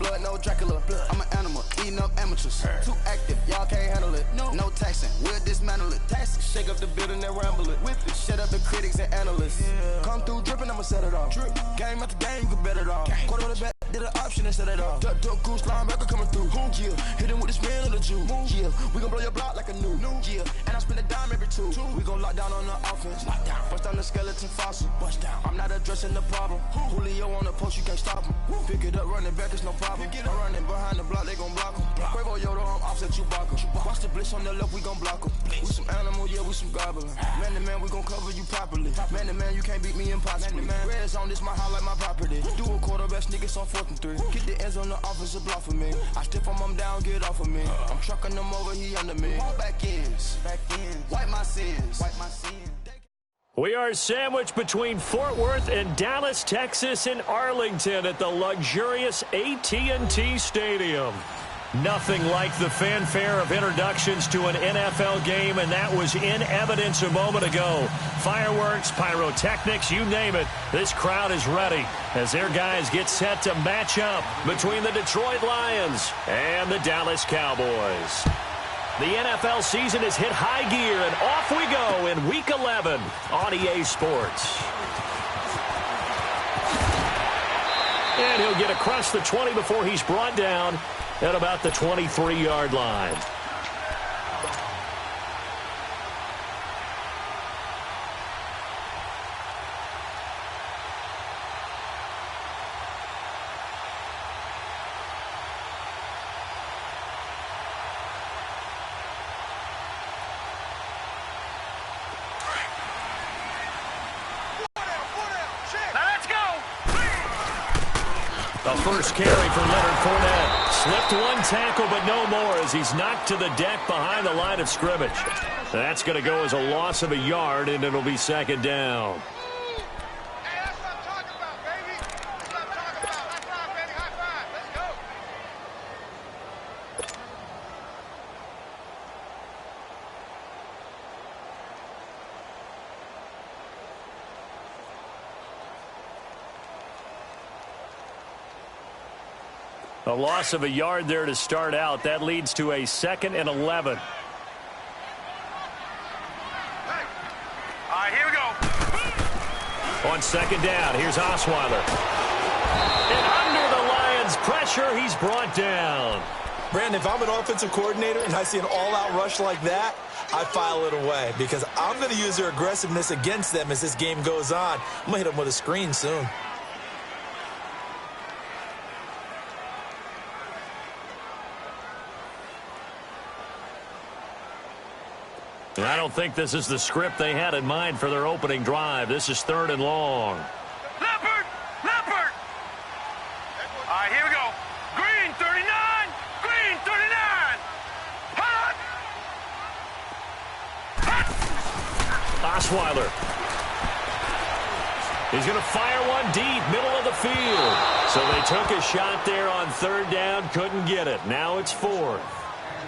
blood, no Dracula. I'm an animal, eating up amateurs. Too active, y'all can't handle it. No taxing, we'll dismantle it. Shake up the building and ramble it. Whip it, shut up the critics and analysts. Come through dripping, I'ma set it off. Game after game, you can bet it off. Quarter of the bet, did an option and set it off. Duck, goose, linebacker coming through. Yeah, hit him with the spin of the Jew. Yeah, we gon' blow your block like a new. Yeah, and I spend a dime every two. We gon' lock down on the offense. Bust down the skeleton fossil. I'm not addressing the problem. Julio on the post, you can't stop him. Pick it up, running back, it's no problem. I'm running behind the block, they gon' block him. Quavo Yoda, I'm offset Chewbacca. Watch the blitz on the left, we gon' block him. We some animal, yeah, we some goblin. Man to man, we gon' cover you properly. Man to man, you can't beat me impossibly. Red zone, this my highlight, my property. Do a quarterback sneakers on 4th and 3. Get the ends on the offensive block for me. I stiff him down, get off of me. I'm trucking them over, he under me. Back ends, wipe my sins. We are sandwiched between Fort Worth and Dallas, Texas, and Arlington at the luxurious AT&T Stadium. Nothing like the fanfare of introductions to an NFL game, and that was in evidence a moment ago. Fireworks, pyrotechnics, you name it. This crowd is ready as their guys get set to match up between the Detroit Lions and the Dallas Cowboys. The NFL season has hit high gear, and off we go in Week 11 on EA Sports. And he'll get across the 20 before he's brought down at about the 23-yard line. The first carry for Leonard Fournette. Slipped one tackle, but no more as he's knocked to the deck behind the line of scrimmage. That's going to go as a loss of a yard, and it'll be second down. Hey, that's what I'm talking about, baby. That's what I'm talking about. High five, baby. High five. Let's go. A loss of a yard there to start out. That leads to a 2nd and 11. All right, here we go. On second down, here's Osweiler. And under the Lions' pressure, he's brought down. Brandon, if I'm an offensive coordinator and I see an all-out rush like that, I file it away because I'm going to use their aggressiveness against them as this game goes on. I'm going to hit them with a screen soon. I don't think this is the script they had in mind for their opening drive. This is 3rd and long. Leopard! Leopard! All right, here we go. Green 39! Green 39! Hot! Hot! Osweiler. He's going to fire one deep, middle of the field. So they took a shot there on 3rd down, couldn't get it. Now it's 4th.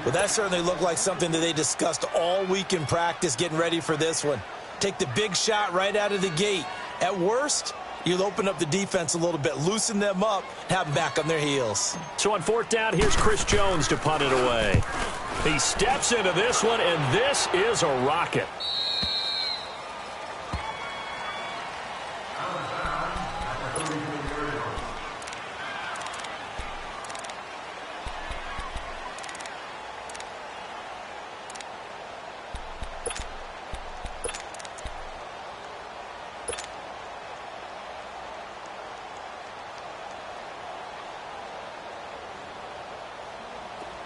Well, that certainly looked like something that they discussed all week in practice getting ready for this one. Take the big shot right out of the gate. At worst, you'll open up the defense a little bit, loosen them up, have them back on their heels. So on 4th down, here's Chris Jones to punt it away. He steps into this one, and this is a rocket.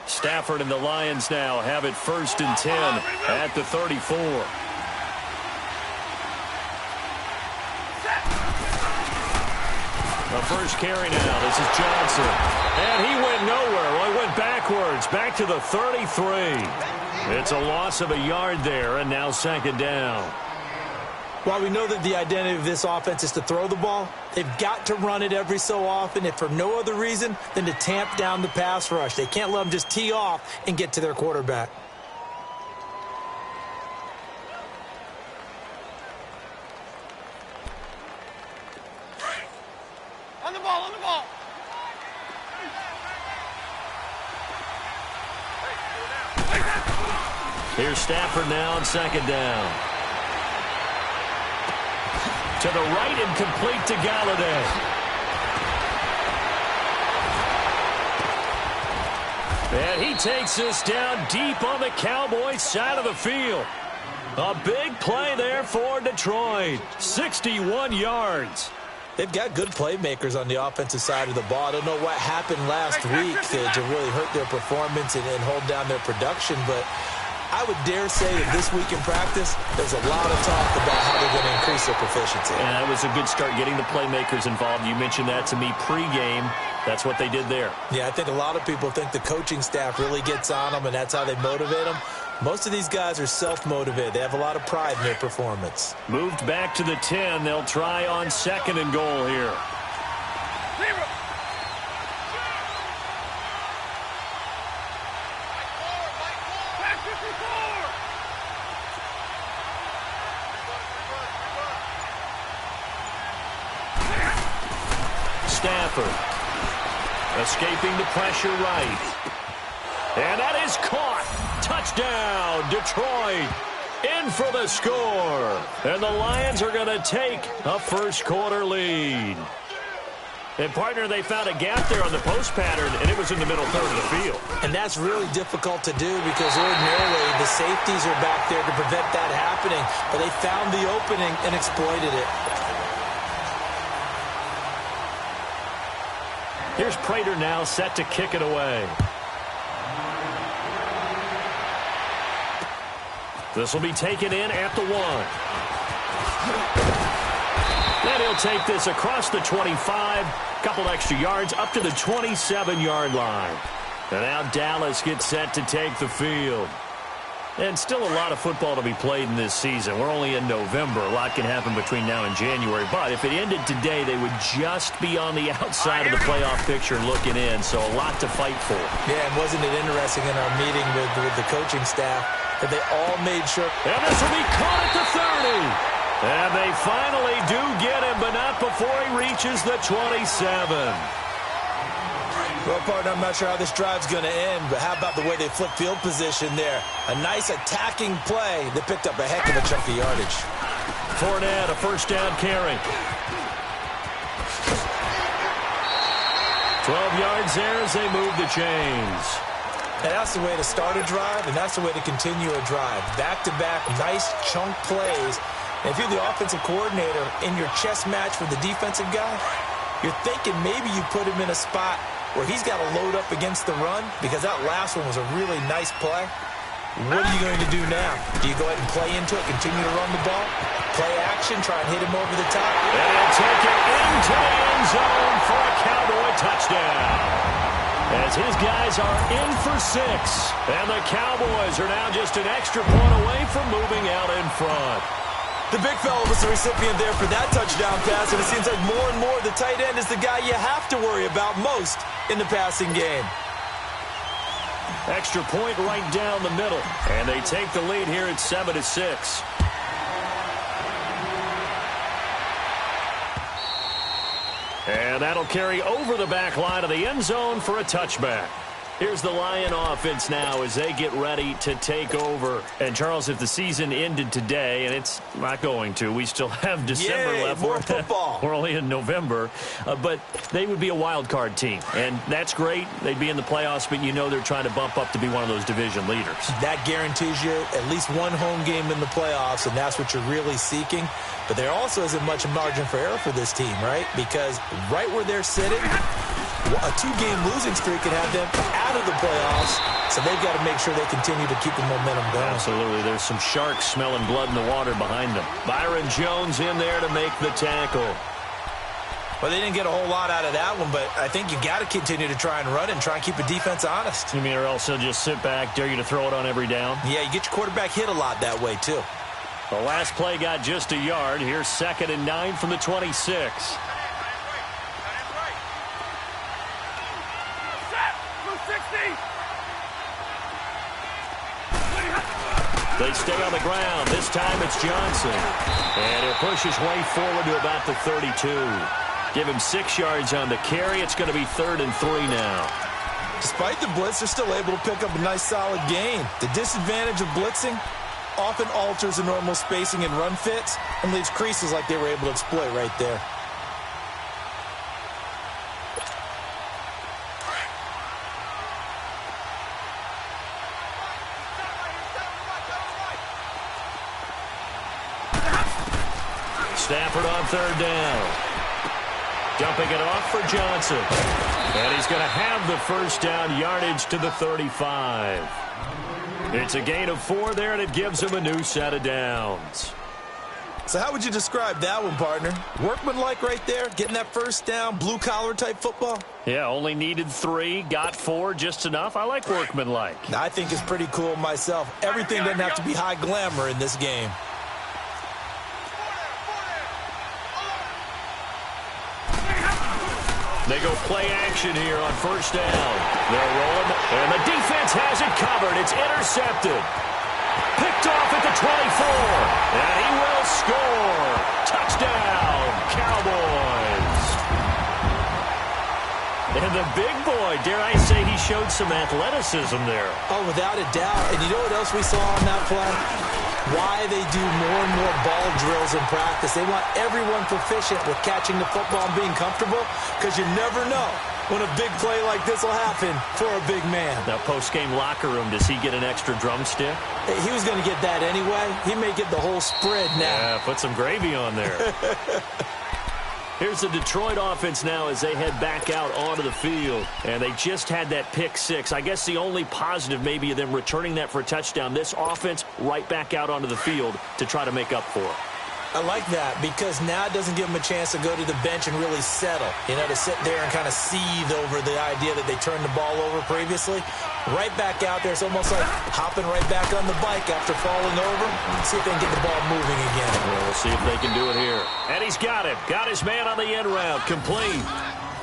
Stafford and the Lions now have it 1st and 10 at the 34. The first carry now. This is Johnson. And he went nowhere. Well, he went backwards. Back to the 33. It's a loss of a yard there, and now 2nd down. While we know that the identity of this offense is to throw the ball, they've got to run it every so often, if for no other reason than to tamp down the pass rush. They can't let them just tee off and get to their quarterback. On the ball, on the ball. Here's Stafford now on second down. To the right and complete to Galladay. And he takes this down deep on the Cowboys side of the field. A big play there for Detroit. 61 yards. They've got good playmakers on the offensive side of the ball. I don't know what happened last week to really hurt their performance and hold down their production, but I would dare say that this week in practice, there's a lot of talk about how they're going to increase their proficiency. And that was a good start, getting the playmakers involved. You mentioned that to me pregame. That's what they did there. Yeah, I think a lot of people think the coaching staff really gets on them, and that's how they motivate them. Most of these guys are self-motivated. They have a lot of pride in their performance. Moved back to the 10. They'll try on second and goal here. Stafford escaping the pressure right. And that is caught. Touchdown, Detroit. In for the score. And the Lions are going to take a first-quarter lead. And, partner, they found a gap there on the post pattern, and it was in the middle third of the field. And that's really difficult to do because ordinarily the safeties are back there to prevent that happening. But they found the opening and exploited it. Here's Prater now set to kick it away. This will be taken in at the 1. And he'll take this across the 25. Couple extra yards up to the 27-yard line. And now Dallas gets set to take the field. And still a lot of football to be played in this season. We're only in November. A lot can happen between now and January. But if it ended today, they would just be on the outside of the playoff picture looking in. So a lot to fight for. Yeah, and wasn't it interesting in our meeting with the coaching staff that they all made sure. And this will be caught at the 30. And they finally do get him, but not before he reaches the 27. Well, partner, I'm not sure how this drive's going to end, but how about the way they flip field position there? A nice attacking play that picked up a heck of a chunk of yardage. Fournette, a first down carry. 12 yards there as they move the chains. And that's the way to start a drive, and that's the way to continue a drive. Back-to-back, nice chunk plays. And if you're the offensive coordinator in your chess match with the defensive guy, you're thinking maybe you put him in a spot where he's got to load up against the run because that last one was a really nice play. What are you going to do now? Do you go ahead and play into it, continue to run the ball, play action, try and hit him over the top? And he'll take it into the end zone for a Cowboy touchdown. As his guys are in for 6. And the Cowboys are now just an extra point away from moving out in front. The big fella was the recipient there for that touchdown pass, and it seems like more and more the tight end is the guy you have to worry about most in the passing game. Extra point right down the middle, and they take the lead here at 7-6. And that'll carry over the back line of the end zone for a touchback. Here's the Lion offense now as they get ready to take over. And, Charles, if the season ended today, and it's not going to, we still have December left. More football. We're only in November. But they would be a wild card team. And that's great. They'd be in the playoffs, but you know they're trying to bump up to be one of those division leaders. That guarantees you at least one home game in the playoffs, and that's what you're really seeking. But there also isn't much margin for error for this team, right? Because right where they're sitting, a 2-game losing streak could have them out of the playoffs, so they've got to make sure they continue to keep the momentum going. Absolutely. There's some sharks smelling blood in the water behind them. Byron Jones in there to make the tackle. Well, they didn't get a whole lot out of that one, but I think you got to continue to try and run and try and keep the defense honest. You mean, or else they'll just sit back, dare you to throw it on every down? Yeah, you get your quarterback hit a lot that way, too. The last play got just a yard. Here's 2nd and 9 from the 26. They stay on the ground. This time it's Johnson. And he'll push his way forward to about the 32. Give him 6 yards on the carry. It's going to be 3rd and 3 now. Despite the blitz, they're still able to pick up a nice solid gain. The disadvantage of blitzing often alters the normal spacing and run fits and leaves creases like they were able to exploit right there. Stafford on third down. Dumping it off for Johnson. And he's going to have the first down, yardage to the 35. It's a gain of 4 there, and it gives him a new set of downs. So how would you describe that one, partner? Workmanlike right there, getting that first down, blue-collar type football? Yeah, only needed 3, got 4, just enough. I like workmanlike. I think it's pretty cool myself. Everything doesn't have to be high glamour in this game. They go play action here on first down. They're rolling, and the defense has it covered. It's intercepted. Picked off at the 24, and he will score. Touchdown, Cowboys. And the big boy, dare I say, he showed some athleticism there. Oh, without a doubt. And you know what else we saw on that play? Why they do more and more ball drills in practice. They want everyone proficient with catching the football and being comfortable, because you never know when a big play like this will happen for a big man. Now, post-game locker room, does he get an extra drumstick? He was going to get that anyway. He may get the whole spread now. Yeah, put some gravy on there. Here's the Detroit offense now as they head back out onto the field. And they just had that pick 6. I guess the only positive maybe of them returning that for a touchdown. This offense right back out onto the field to try to make up for it. I like that, because now it doesn't give them a chance to go to the bench and really settle. You know, to sit there and kind of seethe over the idea that they turned the ball over previously. Right back out there. It's almost like hopping right back on the bike after falling over. See if they can get the ball moving again. Well, we'll see if they can do it here. And he's got him. Got his man on the end route. Complete.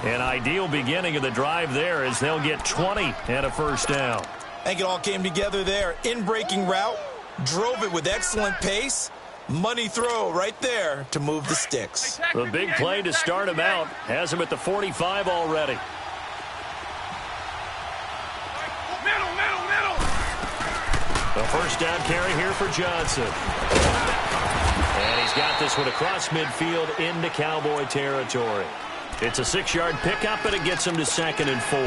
An ideal beginning of the drive there as they'll get 20 and a first down. I think it all came together there. In-breaking route. Drove it with excellent pace. Money throw right there to move the sticks. The big play to start him out has him at the 45 already. The first down carry here for Johnson. And he's got this one across midfield into Cowboy territory. It's a 6-yard pickup, and it gets him to 2nd and 4.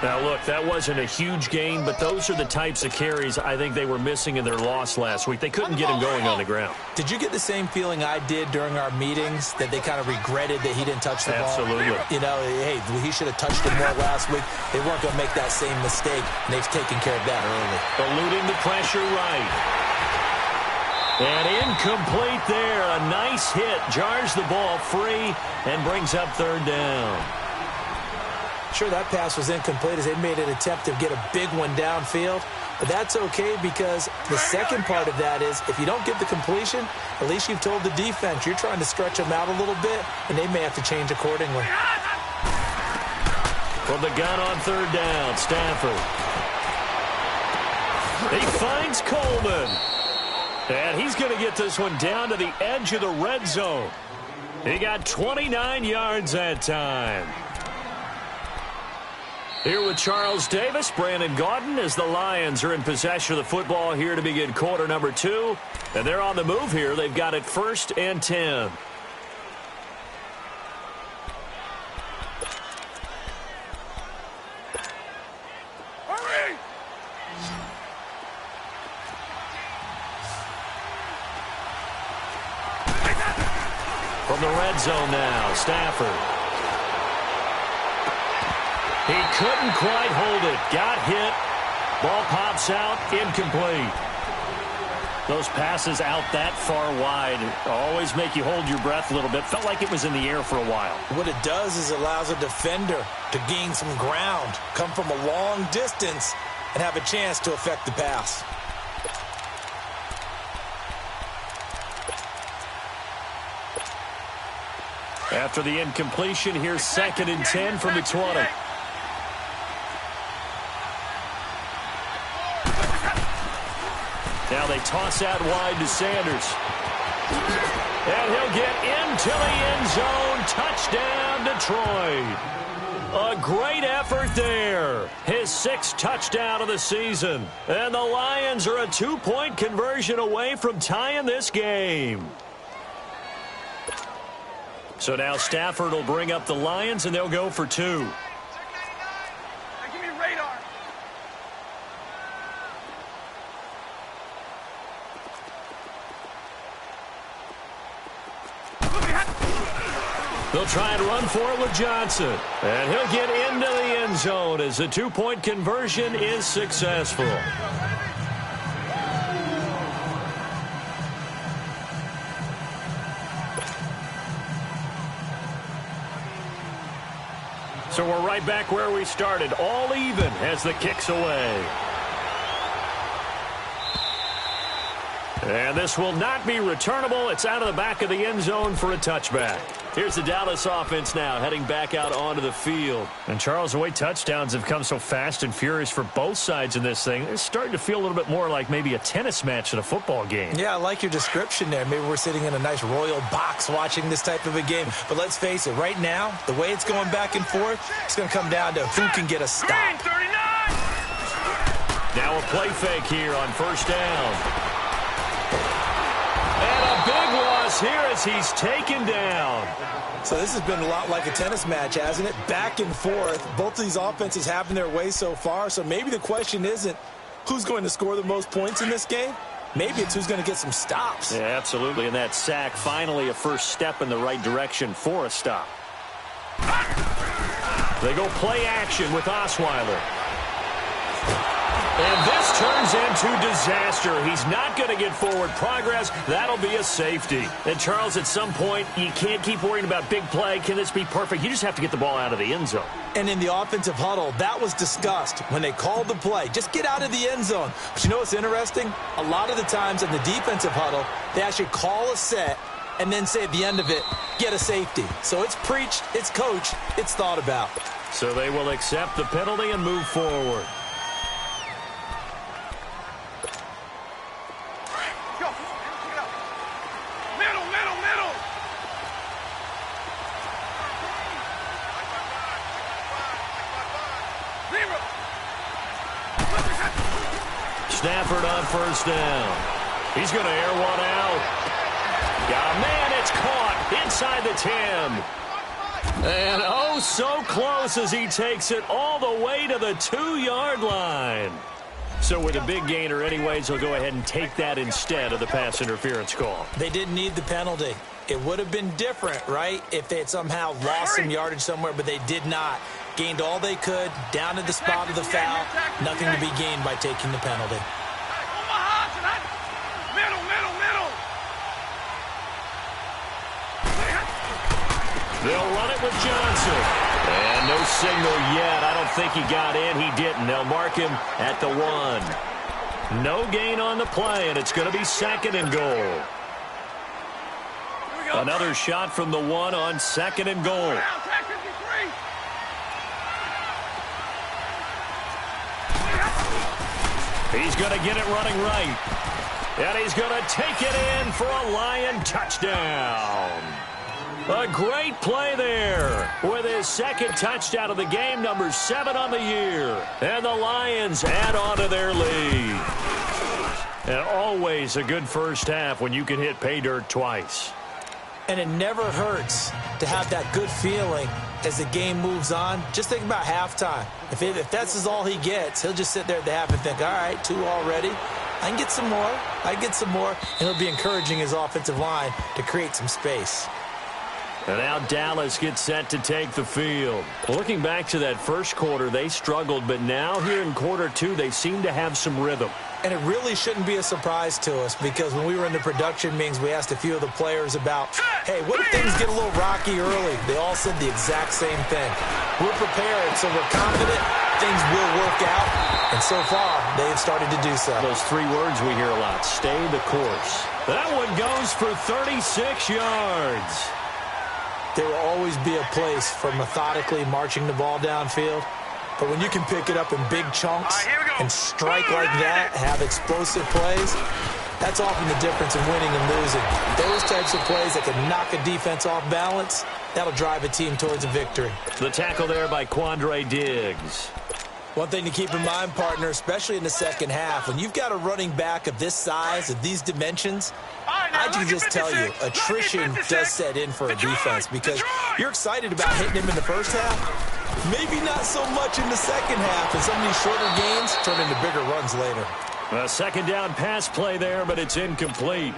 Now, look, that wasn't a huge gain, but those are the types of carries I think they were missing in their loss last week. They couldn't get him going on the ground. Did you get the same feeling I did during our meetings, that they kind of regretted that he didn't touch the ball? Absolutely. You know, hey, he should have touched it more last week. They weren't going to make that same mistake, and they've taken care of that early. Eluding the pressure right. And incomplete there. A nice hit. Jars the ball free and brings up 3rd down. Sure, that pass was incomplete as they made an attempt to get a big one downfield. But that's okay, because the second part of that is if you don't get the completion, at least you've told the defense you're trying to stretch them out a little bit, and they may have to change accordingly. From the gun on 3rd down, Stafford. He finds Coleman. And he's going to get this one down to the edge of the red zone. He got 29 yards that time. Here with Charles Davis, Brandon Gaudin, as the Lions are in possession of the football here to begin quarter number 2. And they're on the move here. They've got it 1st and 10. Hurry! From the red zone now, Stafford. He couldn't quite hold it. Got hit. Ball pops out. Incomplete. Those passes out that far wide always make you hold your breath a little bit. Felt like it was in the air for a while. What it does is it allows a defender to gain some ground, come from a long distance, and have a chance to affect the pass. After the incompletion, here's 2nd and 10 from the 20. Now they toss out wide to Sanders. And he'll get into the end zone. Touchdown, Detroit. A great effort there. His 6th touchdown of the season. And the Lions are a 2-point conversion away from tying this game. So now Stafford will bring up the Lions, and they'll go for 2. Hey, give me radar. They'll try and run for it with Johnson. And he'll get into the end zone as the 2-point conversion is successful. So we're right back where we started, all even as the kick's away. And this will not be returnable. It's out of the back of the end zone for a touchback. Here's the Dallas offense now heading back out onto the field. And Charles, the way touchdowns have come so fast and furious for both sides in this thing, it's starting to feel a little bit more like maybe a tennis match in a football game. Yeah, I like your description there. Maybe we're sitting in a nice royal box watching this type of a game. But let's face it, right now, the way it's going back and forth, it's going to come down to who can get a stop. Now a play fake here on first down. And a big loss here as he's taken down. So this has been a lot like a tennis match, hasn't it? Back and forth. Both of these offenses having their way so far. So maybe the question isn't who's going to score the most points in this game. Maybe it's who's going to get some stops. Yeah, absolutely. And that sack, finally a first step in the right direction for a stop. They go play action with Osweiler. And this turns into disaster. He's not going to get forward progress. That'll be a safety. And, Charles, at some point, you can't keep worrying about big play. Can this be perfect? You just have to get the ball out of the end zone. And in the offensive huddle, that was discussed when they called the play. Just get out of the end zone. But you know what's interesting? A lot of the times in the defensive huddle, they actually call a set and then say at the end of it, get a safety. So it's preached, it's coached, it's thought about. So they will accept the penalty and move forward. Stafford on first down. He's going to air one out. Got a man, it's caught inside the 10. And oh, so close as he takes it all the way to the 2-yard line. So with a big gainer anyways, he'll go ahead and take that instead of the pass interference call. They didn't need the penalty. It would have been different, right, if they had somehow lost some yardage somewhere, but they did not. Gained all they could, down to the spot of the foul. Nothing to be gained by taking the penalty. They'll run it with Johnson. And no signal yet. I don't think he got in. He didn't. They'll mark him at the 1. No gain on the play, and it's going to be 2nd and goal. Another shot from the 1 on 2nd and goal. He's going to get it running right. And he's going to take it in for a Lion touchdown. A great play there with his 2nd touchdown of the game, number 7 on the year. And the Lions add on to their lead. And always a good first half when you can hit pay dirt twice. And it never hurts to have that good feeling as the game moves on. Just think about halftime. If that's all he gets, he'll just sit there at the half and think, all right, 2 already. I can get some more. I can get some more. And he'll be encouraging his offensive line to create some space. And now Dallas gets set to take the field. Looking back to that first quarter, they struggled, but now here in quarter 2, they seem to have some rhythm. And it really shouldn't be a surprise to us because when we were in the production meetings, we asked a few of the players about, hey, what if things get a little rocky early? They all said the exact same thing. We're prepared, so we're confident things will work out. And so far, they have started to do so. Those 3 words we hear a lot, stay the course. That one goes for 36 yards. There will always be a place for methodically marching the ball downfield. But when you can pick it up in big chunks and strike like that, have explosive plays, That's often the difference in winning and losing. Those types of plays that can knock a defense off balance, that'll drive a team towards a victory. The tackle there by Quandre Diggs. One thing to keep in mind, partner, especially in the second half, when you've got a running back of this size, of these dimensions, I can just tell you, attrition does set in for a defense because you're excited about hitting him in the first half. Maybe not so much in the second half, and some of these shorter gains turn into bigger runs later. A second down pass play there, but it's incomplete.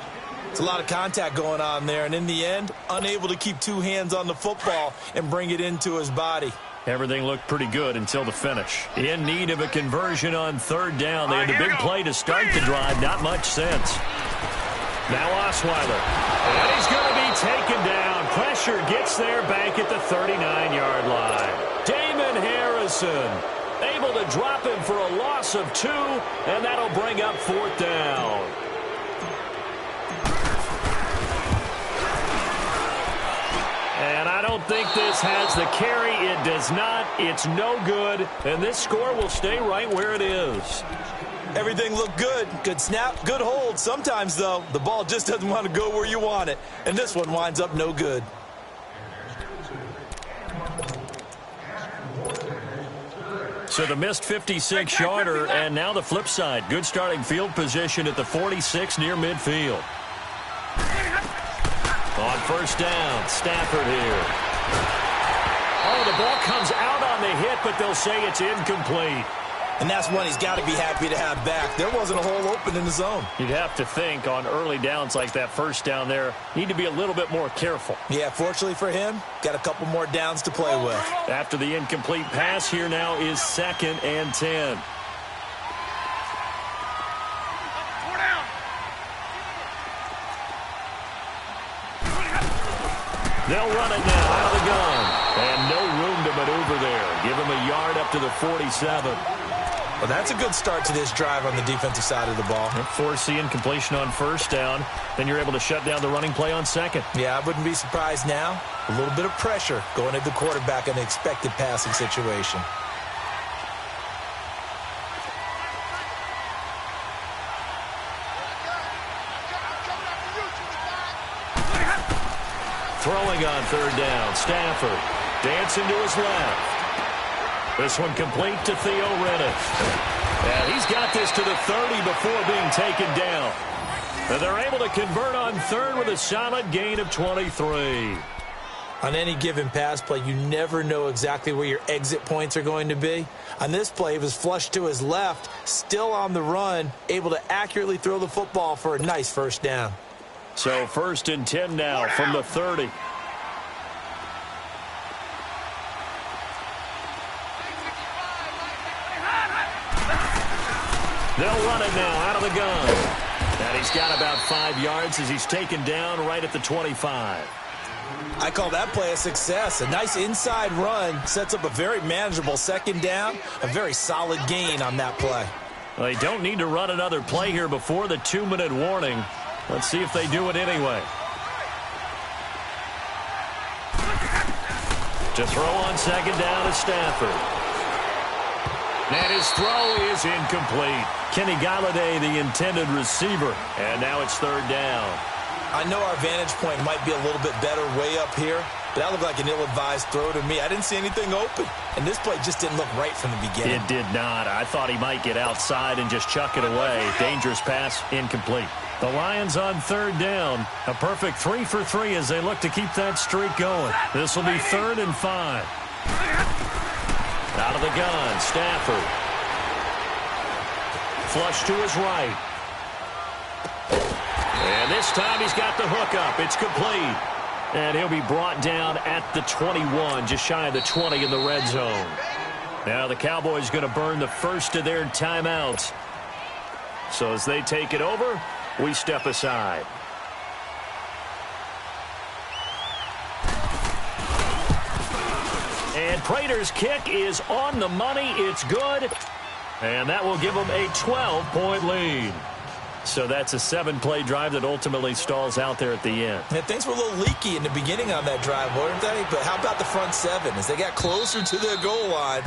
It's a lot of contact going on there, and in the end, unable to keep two hands on the football and bring it into his body. Everything looked pretty good until the finish. In need of a conversion on third down. They had a big play to start the drive. Not much sense. Now Osweiler. And he's going to be taken down. Pressure gets there back at the 39-yard line. Damon Harrison able to drop him for a loss of 2, and that'll bring up fourth down. And I don't think this has the carry. It does not. It's no good. And this score will stay right where it is. Everything looked good. Good snap, good hold. Sometimes, though, the ball just doesn't want to go where you want it. And this one winds up no good. So the missed 56-yarder, and now the flip side. Good starting field position at the 46 near midfield. On first down, Stafford here. Oh, the ball comes out on the hit, but they'll say it's incomplete. And that's one he's got to be happy to have back. There wasn't a hole open in the zone. You'd have to think on early downs like that first down there, need to be a little bit more careful. Yeah, fortunately for him, got a couple more downs to play with. After the incomplete pass, here now is 2nd and 10. They'll run it now out of the gun. And no room to maneuver there. Give him a yard up to the 47. Well, that's a good start to this drive on the defensive side of the ball. Force the incompletion on first down. Then you're able to shut down the running play on second. Yeah, I wouldn't be surprised now. A little bit of pressure going at the quarterback in an expected passing situation. Throwing on third down, Stafford dancing to his left. This one complete to Theo Rennick. And he's got this to the 30 before being taken down. And they're able to convert on third with a solid gain of 23. On any given pass play, you never know exactly where your exit points are going to be. On this play, he was flushed to his left, still on the run, able to accurately throw the football for a nice first down. So 1st and 10 now from the 30. They'll run it now out of the gun. And he's got about 5 yards as he's taken down right at the 25. I call that play a success. A nice inside run sets up a very manageable second down, a very solid gain on that play. Well, they don't need to run another play here before the 2-minute warning. Let's see if they do it anyway. To throw on second down to Stafford. And his throw is incomplete. Kenny Galladay, the intended receiver. And now it's third down. I know our vantage point might be a little bit better way up here, but that looked like an ill-advised throw to me. I didn't see anything open, and this play just didn't look right from the beginning. It did not. I thought he might get outside and just chuck it away. Dangerous pass, incomplete. The Lions on third down. A perfect 3 for 3 as they look to keep that streak going. This will be 3rd and 5. Out of the gun, Stafford. Flush to his right. And this time he's got the hook up. It's complete. And he'll be brought down at the 21, just shy of the 20 in the red zone. Now the Cowboys going to burn the first of their timeouts. So as they take it over, we step aside. And Prater's kick is on the money. It's good. And that will give them a 12-point lead. So that's a 7-play drive that ultimately stalls out there at the end. And things were a little leaky in the beginning on that drive, weren't they? But how about the front 7? As they got closer to their goal line,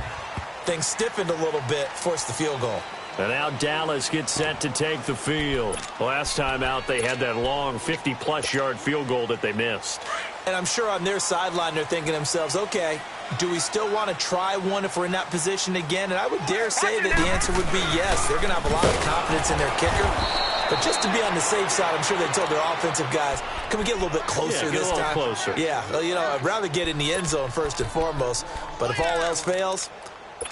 things stiffened a little bit, forced the field goal. And now Dallas gets set to take the field. Last time out, they had that long 50-plus yard field goal that they missed. And I'm sure on their sideline they're thinking to themselves, okay, do we still want to try one if we're in that position again? And I would dare say that the answer would be yes. They're going to have a lot of confidence in their kicker. But just to be on the safe side, I'm sure they told their offensive guys, can we get a little bit closer this time? Closer. Yeah, well, you know, I'd rather get in the end zone first and foremost. But if all else fails,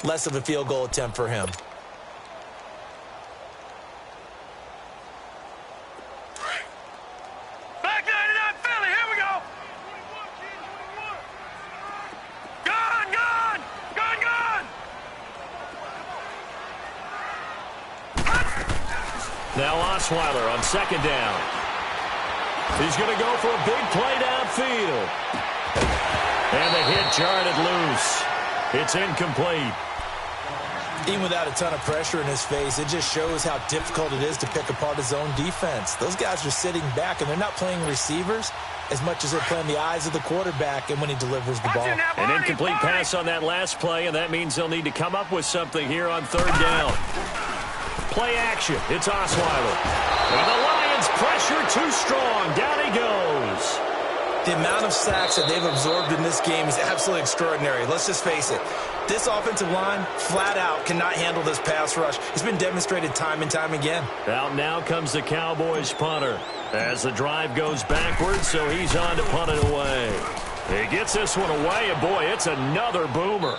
less of a field goal attempt for him. Back 99 Philly, here we go. Gone, gone, gone, gone. Now Osweiler on second down. He's going to go for a big play downfield. And the hit jarred it loose. It's incomplete. Even without a ton of pressure in his face, it just shows how difficult it is to pick apart his own defense. Those guys are sitting back, and they're not playing receivers as much as they're playing the eyes of the quarterback and when he delivers the ball. An incomplete pass on that last play, and that means they'll need to come up with something here on third down. Play action. It's Osweiler. And the Lions pressure too strong. Down he goes. The amount of sacks that they've absorbed in this game is absolutely extraordinary. Let's just face it. This offensive line, flat out, cannot handle this pass rush. It's been demonstrated time and time again. Out now comes the Cowboys punter as the drive goes backwards, so he's on to punt it away. He gets this one away, and boy, it's another boomer.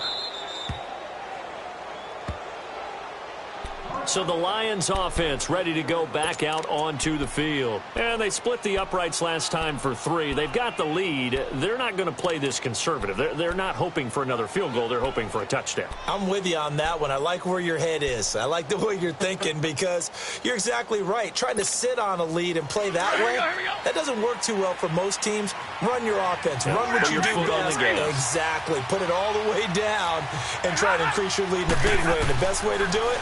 So the Lions offense ready to go back out onto the field. And they split the uprights last time for 3. They've got the lead. They're not going to play this conservative. They're not hoping for another field goal. They're hoping for a touchdown. I'm with you on that one. I like where your head is. I like the way you're thinking because you're exactly right. Trying to sit on a lead and play that way, that doesn't work too well for most teams. Run your offense. Run what you do best. Exactly. Put it all the way down and try to increase your lead in a big way. And the best way to do it,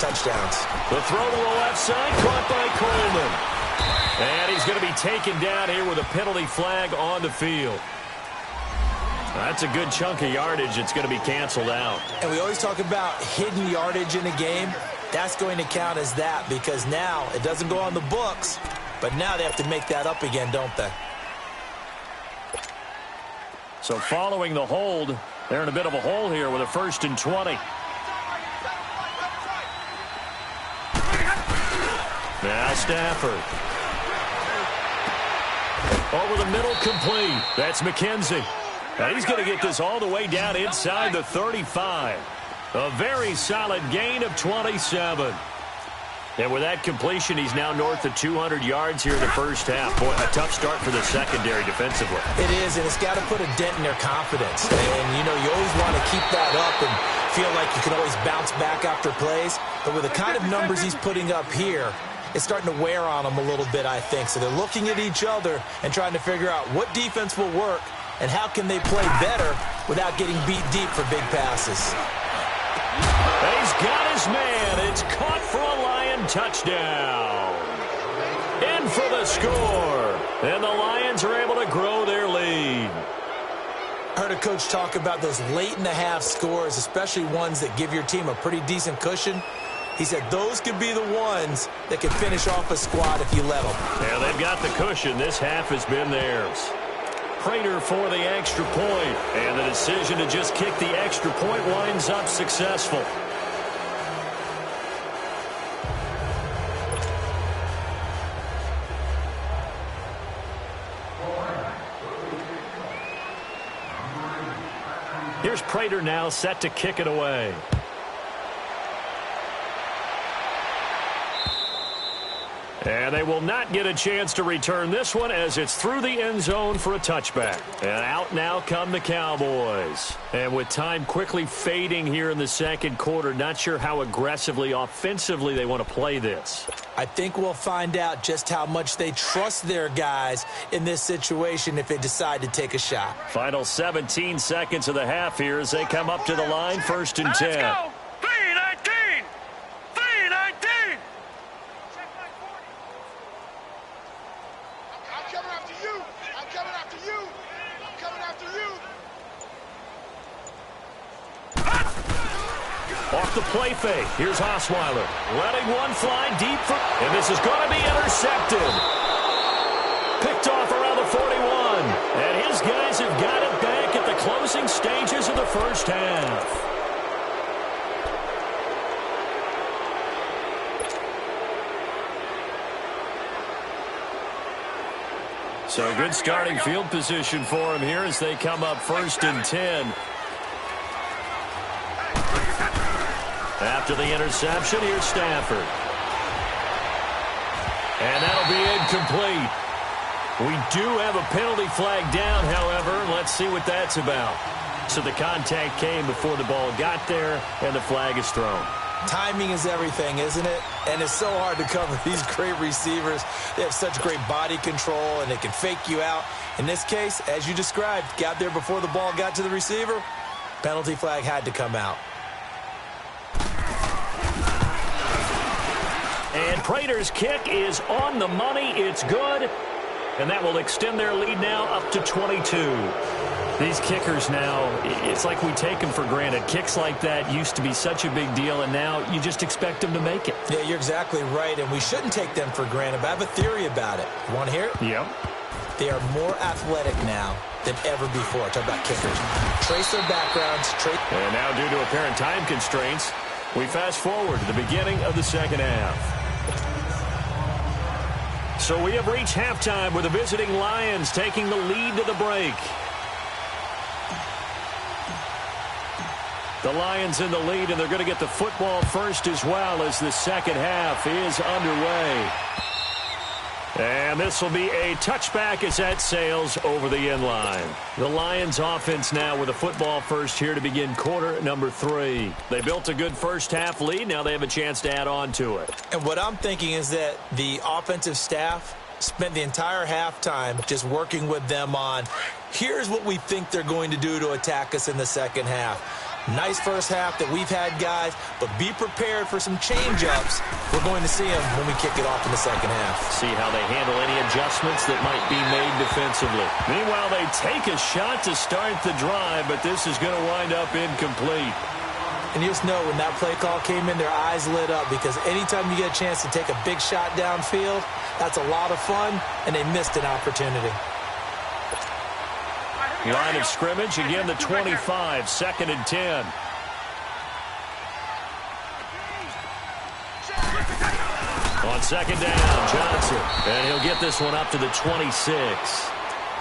touchdowns. The throw to the left side, caught by Coleman. And he's going to be taken down here with a penalty flag on the field. That's a good chunk of yardage. It's going to be canceled out. And we always talk about hidden yardage in a game. That's going to count as that because now it doesn't go on the books, but now they have to make that up again, don't they? So following the hold, they're in a bit of a hole here with a 1st and 20. Now Stafford. Over the middle, complete. That's McKenzie. Now he's going to get this all the way down inside the 35. A very solid gain of 27. And with that completion, he's now north of 200 yards here in the first half. Boy, a tough start for the secondary defensively. It is, and it's got to put a dent in their confidence. And, you know, you always want to keep that up and feel like you can always bounce back after plays. But with the kind of numbers he's putting up here, it's starting to wear on them a little bit, I think. So they're looking at each other and trying to figure out what defense will work and how can they play better without getting beat deep for big passes. He's got his man. It's caught for a Lion touchdown. In for the score. And the Lions are able to grow their lead. I heard a coach talk about those late-in-the-half scores, especially ones that give your team a pretty decent cushion. He said those could be the ones that could finish off a squad if you let them. Yeah, they've got the cushion. This half has been theirs. Prater for the extra point. And the decision to just kick the extra point winds up successful. Here's Prater now set to kick it away. And they will not get a chance to return this one as it's through the end zone for a touchback. And out now come the Cowboys. And with time quickly fading here in the second quarter, not sure how aggressively, offensively they want to play this. I think we'll find out just how much they trust their guys in this situation if they decide to take a shot. Final 17 seconds of the half here as they come up to the line, 1st and 10. Let's go. 3-19. 3-19. I'm coming after you. I'm coming after you. I'm coming after you. Off the play fake. Here's Osweiler. Letting one fly deep. And this is going to be intercepted. Picked off around the 41. And his guys have got it back at the closing stages of the first half. So good starting field position for him here as they come up 1st and 10. After the interception, here's Stafford. And that'll be incomplete. We do have a penalty flag down, however. Let's see what that's about. So the contact came before the ball got there, and the flag is thrown. Timing is everything, isn't it? And it's so hard to cover these great receivers. They have such great body control, and they can fake you out. In this case, as you described, got there before the ball got to the receiver. Penalty flag had to come out. And Prater's kick is on the money. It's good. And that will extend their lead now up to 22. These kickers now, it's like we take them for granted. Kicks like that used to be such a big deal, and now you just expect them to make it. Yeah, you're exactly right, and we shouldn't take them for granted. But I have a theory about it. You want to hear it? Yep. They are more athletic now than ever before. Talk about kickers. Trace their backgrounds. And now, due to apparent time constraints, we fast forward to the beginning of the second half. So we have reached halftime with the visiting Lions taking the lead to the break. The Lions in the lead, and they're going to get the football first as well as the second half is underway. And this will be a touchback as that sails over the end line. The Lions offense now with a football first here to begin quarter number 3. They built a good first half lead. Now they have a chance to add on to it. And what I'm thinking is that the offensive staff spent the entire halftime just working with them on, here's what we think they're going to do to attack us in the second half. Nice first half that we've had, guys, but be prepared for some change-ups. We're going to see them when we kick it off in the second half. See how they handle any adjustments that might be made defensively. Meanwhile, they take a shot to start the drive, but this is going to wind up incomplete. And you just know when that play call came in, their eyes lit up, because anytime you get a chance to take a big shot downfield, that's a lot of fun, and they missed an opportunity. Line of scrimmage, again the 25, 2nd and 10. On second down, Johnson. And he'll get this one up to the 26.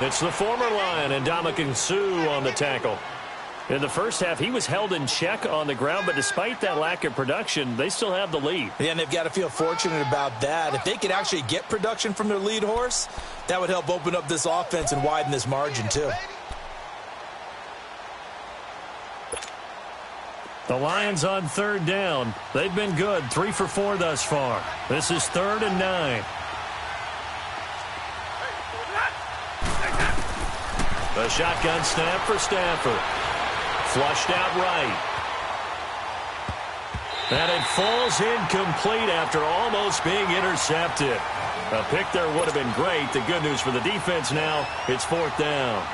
It's the former Lion, and Ndamukong Suh on the tackle. In the first half, he was held in check on the ground, but despite that lack of production, they still have the lead. Yeah, and they've got to feel fortunate about that. If they could actually get production from their lead horse, that would help open up this offense and widen this margin too. The Lions on 3rd down. They've been good, 3 for 4 thus far. This is 3rd and 9. The shotgun snap for Stafford. Flushed out right. And it falls incomplete after almost being intercepted. A pick there would have been great. The good news for the defense now, it's 4th down.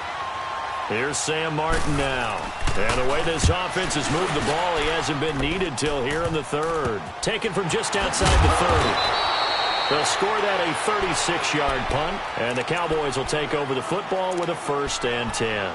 Here's Sam Martin now. And the way this offense has moved the ball, he hasn't been needed till here in the 3rd. Taken from just outside the 30. They'll score that a 36-yard punt, and the Cowboys will take over the football with a 1st and 10.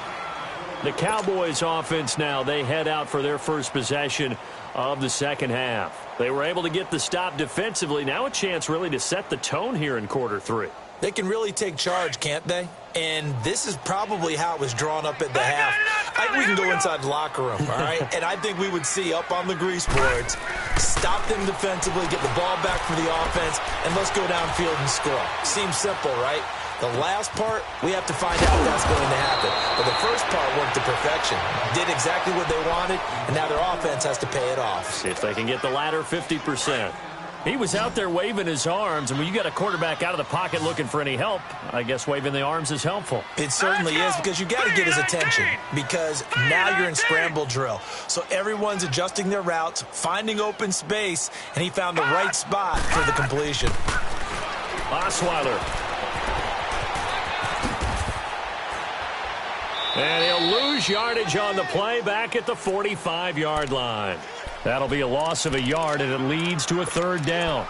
The Cowboys offense now, they head out for their first possession of the second half. They were able to get the stop defensively. Now a chance really to set the tone here in quarter 3. They can really take charge, can't they? And this is probably how it was drawn up at the half. I think we can go inside the locker room, all right? And I think we would see up on the grease boards, stop them defensively, get the ball back for the offense, and let's go downfield and score. Seems simple, right? The last part, we have to find out if that's going to happen. But the first part worked to perfection. Did exactly what they wanted, and now their offense has to pay it off. See if they can get the latter 50%. He was out there waving his arms, and when you got a quarterback out of the pocket looking for any help, I guess waving the arms is helpful. It certainly is, because you got to get his attention, because now you're in scramble drill. So everyone's adjusting their routes, finding open space, and he found the right spot for the completion. Osweiler. And he'll lose yardage on the play back at the 45-yard line. That'll be a loss of a yard, and it leads to a third down.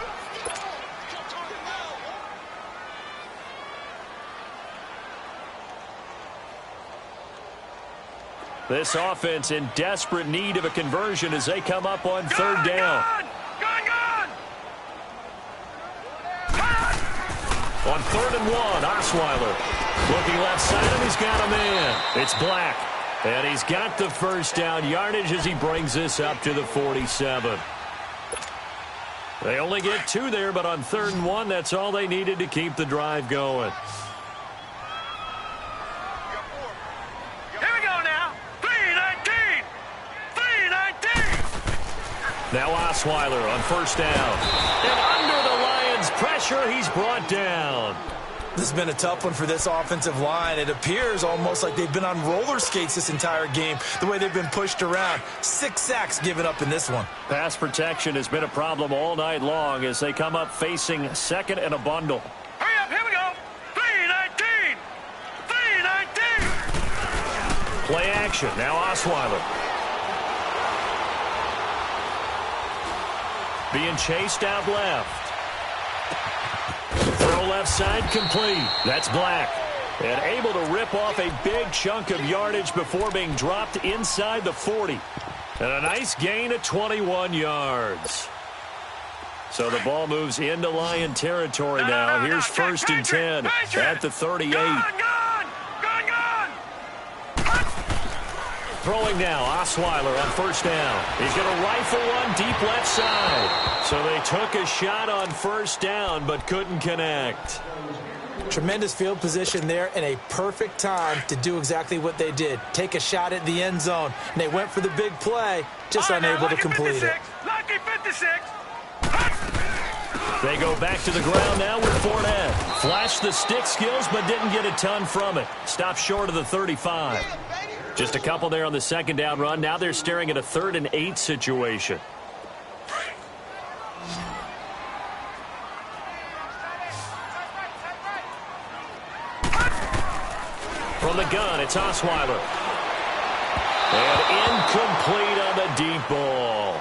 This offense in desperate need of a conversion as they come up on third down. On 3rd and 1, Osweiler looking left side, and he's got a man. It's Black, and he's got the first down yardage as he brings this up to the 47. They only get 2 there, but on 3rd and 1, that's all they needed to keep the drive going. Here we go now. 3-19. 3-19. Now Osweiler on first down. And under the Lions' pressure, he's brought down. This has been a tough one for this offensive line. It appears almost like they've been on roller skates this entire game, the way they've been pushed around. 6 sacks given up in this one. Pass protection has been a problem all night long as they come up facing second and a bundle. Hurry up, here we go. 3-19. 3-19. Play action. Now Osweiler. Being chased out left. Throw left side complete. That's Black. And able to rip off a big chunk of yardage before being dropped inside the 40. And a nice gain of 21 yards. So the ball moves into Lion territory now. Here's 1st and 10 at the 38. Gone. Throwing now, Osweiler on first down. He's going to rifle one deep left side. So they took a shot on first down but couldn't connect. Tremendous field position there and a perfect time to do exactly what they did. Take a shot at the end zone. And they went for the big play, just unable to complete it. Lucky 56. They go back to the ground now with Fournette. Flashed the stick skills but didn't get a ton from it. Stopped short of the 35. Just a couple there on the second down run. Now they're staring at a 3rd and 8 situation. From the gun, it's Osweiler. And incomplete on the deep ball.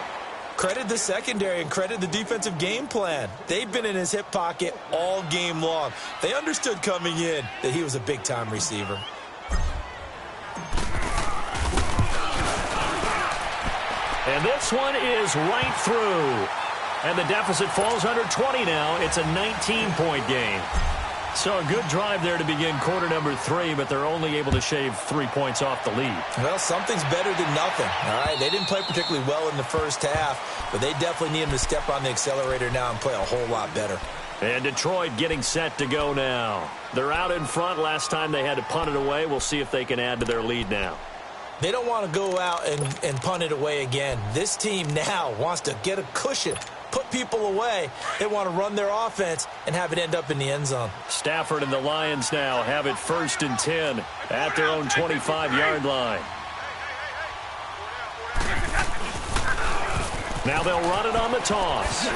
Credit the secondary and credit the defensive game plan. They've been in his hip pocket all game long. They understood coming in that he was a big-time receiver. And this one is right through. And the deficit falls under 20 now. It's a 19-point game. So a good drive there to begin quarter number 3, but they're only able to shave 3 points off the lead. Well, something's better than nothing. All right, they didn't play particularly well in the first half, but they definitely need him to step on the accelerator now and play a whole lot better. And Detroit getting set to go now. They're out in front. Last time they had to punt it away. We'll see if they can add to their lead now. They don't want to go out and punt it away again. This team now wants to get a cushion, put people away. They want to run their offense and have it end up in the end zone. Stafford and the Lions now have it 1st and 10 at their own 25-yard line. Now they'll run it on the toss.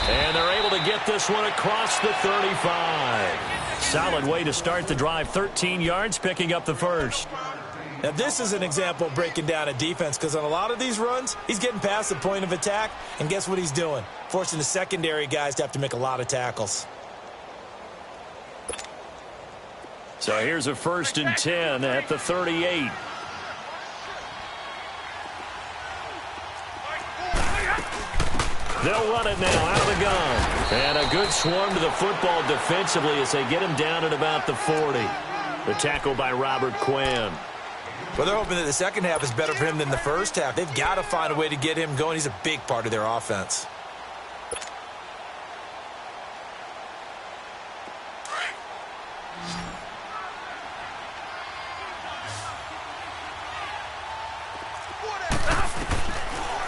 And they're able to get this one across the 35. Solid way to start the drive. 13 yards, picking up the first. Now, this is an example of breaking down a defense because on a lot of these runs, he's getting past the point of attack, and guess what he's doing? Forcing the secondary guys to have to make a lot of tackles. So here's a 1st and 10 at the 38. They'll run it now out of the gun. And a good swarm to the football defensively as they get him down at about the 40. The tackle by Robert Quinn. Well, they're hoping that the second half is better for him than the first half. They've got to find a way to get him going. He's a big part of their offense.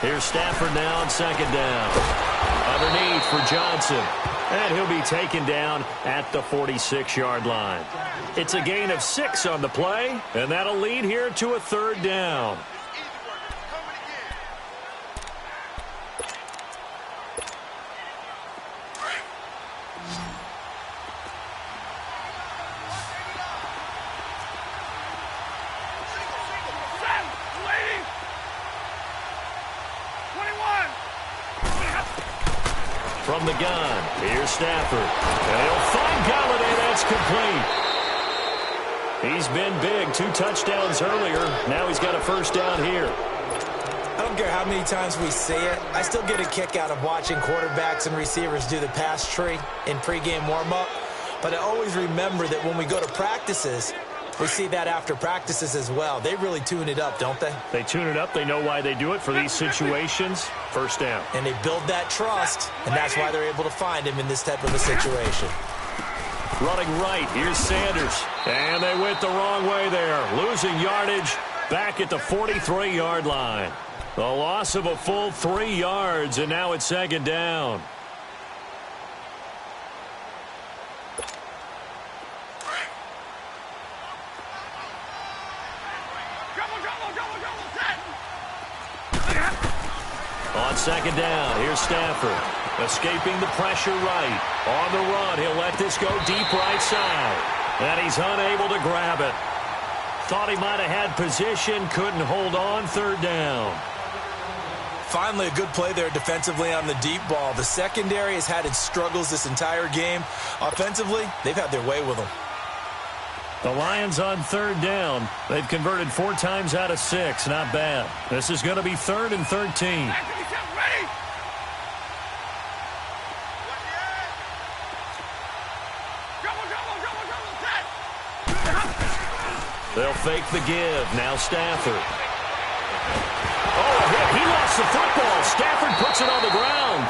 Here's Stafford now on 2nd down. Underneath for Johnson. And he'll be taken down at the 46-yard line. It's a gain of 6 on the play, and that'll lead here to a 3rd down. from the gun. Here's Stafford. And he'll find Galladay. That's complete. He's been big. 2 touchdowns earlier. Now he's got a first down here. I don't care how many times we say it, I still get a kick out of watching quarterbacks and receivers do the pass tree in pregame warm-up. But I always remember that when we go to practices, we see that after practices as well. They really tune it up, don't they? They tune it up. They know why they do it for these situations. First down. And they build that trust, and that's why they're able to find him in this type of a situation. Running right, here's Sanders. And they went the wrong way there. Losing yardage back at the 43-yard line. The loss of a full 3 yards, and now it's second down. On second down, here's Stafford. Escaping the pressure right. On the run, he'll let this go deep right side. And he's unable to grab it. Thought he might have had position, couldn't hold on, third down. Finally, a good play there defensively on the deep ball. The secondary has had its struggles this entire game. Offensively, they've had their way with them. The Lions on third down. They've converted 4 times out of 6. Not bad. This is going to be 3rd and 13. They'll fake the give. Now Stafford. Oh, a hit. He lost the football. Stafford puts it on the ground.